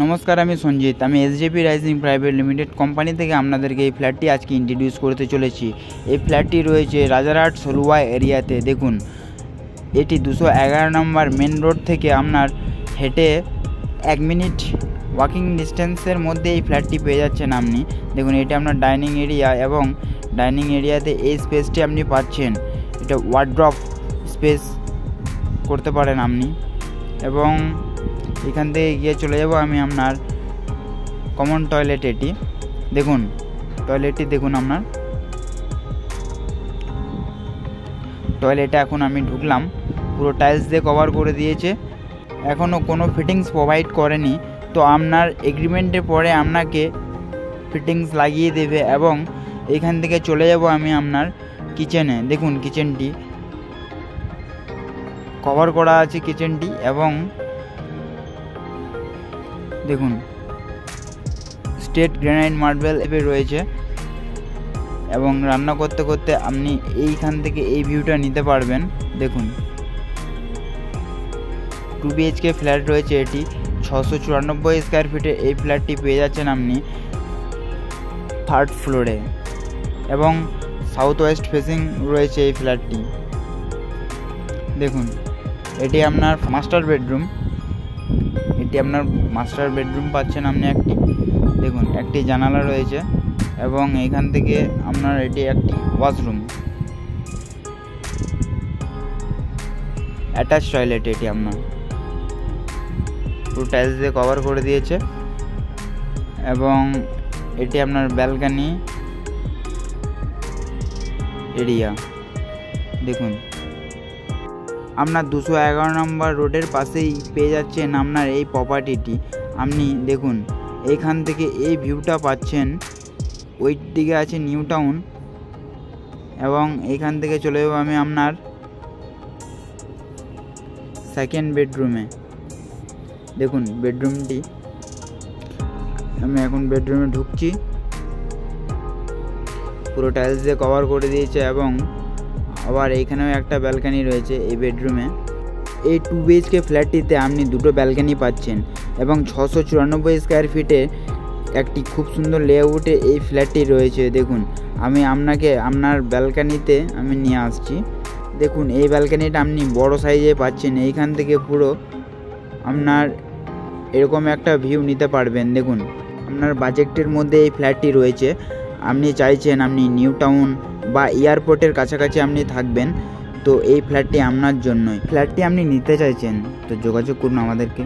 নমস্কার, আমি সঞ্জিত। আমি এসজেপি রাইজিং প্রাইভেট লিমিটেড কোম্পানি থেকে আপনাদেরকে এই ফ্ল্যাটটি আজকে ইন্ট্রোডিউস করতে চলেছি। এই ফ্ল্যাটটি রয়েছে রাজারহাট সলুয়া এরিয়াতে। দেখুন, এটি 211 নম্বর মেন রোড থেকে আপনার হেঁটে 1 মিনিট ওয়াকিং ডিস্টেন্সের মধ্যে এই ফ্ল্যাটটি পেয়ে যাচ্ছেন আপনি। দেখুন, এটা আপনার ডাইনিং এরিয়া এবং ডাইনিং এরিয়াতে এই স্পেসটি আপনি পাচ্ছেন। এটা ওয়ার্ড্রপ স্পেস করতে পারেন আপনি। এবং এখান থেকে গিয়ে চলে যাব আমি আপনার কমন টয়লেট। এটি দেখুন, টয়লেটটি দেখুন, আপনার টয়লেটে এখন আমি ঢুকলাম। পুরো টাইলস দিয়ে কভার করে দিয়েছে, এখনও কোনো ফিটিংস প্রোভাইড করেনি। তো আপনার এগ্রিমেন্টের পরে আপনাকে ফিটিংস লাগিয়ে দেবে। এবং এখান থেকে চলে যাব আমি আপনার কিচেনে। দেখুন, কিচেনটি কভার করা আছে কিচেনটি। এবং দেখুন, স্টেট গ্রানাইট মার্বেল এপে রয়েছে। এবং রান্না করতে করতে আপনি এইখান থেকে এই ভিউটা নিতে পারবেন। দেখুন, 2 BHK ফ্ল্যাট রয়েছে। এটি 694 স্কোয়ার ফিটে এই ফ্ল্যাটটি পেয়ে যাচ্ছেন আপনি 3rd ফ্লোরে। এবং সাউথ ওয়েস্ট ফেসিং রয়েছে এই ফ্ল্যাটটি। দেখুন, এটি আপনার মাস্টার বেডরুম। এটি আপনার মাস্টার বেডরুম পাচ্ছেন আপনি একটি। দেখুন, একটি জানালা রয়েছে এবং এখান থেকে আপনার এটি একটি ওয়াশরুম, অ্যাটাচ টয়লেট। এটি আপনার পুরো টাইলস দিয়ে কভার করে দিয়েছে। এবং এটি আপনার ব্যালকনি এরিয়া। দেখুন, আপনার 211 নম্বর রোডের পাশেই পেয়ে যাচ্ছেন আপনার এই প্রপার্টিটি। আপনি দেখুন, এইখান থেকে এই ভিউটা পাচ্ছেন। ওই দিকে আছে নিউ টাউন। এবং এইখান থেকে চলে যাব আমি আপনার 2nd বেডরুমে। দেখুন বেডরুমটি, আমি এখন বেডরুমে ঢুকছি। পুরো টাইলস দিয়ে কভার করে দিয়েছে। এবং আবার এইখানেও একটা ব্যালকনি রয়েছে এই বেডরুমে। এই 2 BHK ফ্ল্যাটটিতে আপনি 2টো ব্যালকনি পাচ্ছেন। এবং 694 স্কোয়ার ফিটে একটি খুব সুন্দর লেআউটে এই ফ্ল্যাটটি রয়েছে। দেখুন, আমি আপনাকে আপনার ব্যালকনিতে আমি নিয়ে আসছি। দেখুন, এই ব্যালকনিটা আপনি বড় সাইজে পাচ্ছেন। এইখান থেকে পুরো আপনার এরকম একটা ভিউ নিতে পারবেন। দেখুন, আপনার বাজেটের মধ্যে এই ফ্ল্যাটটি রয়েছে। আপনি চাইছেন আপনি নিউ টাউন বা এয়ারপোর্টের কাছাকাছি আপনি থাকবেন, তো এই ফ্ল্যাটটি আপনার জন্যই। ফ্ল্যাটটি আপনি নিতে চাইছেন তো যোগাযোগ করুন আমাদেরকে।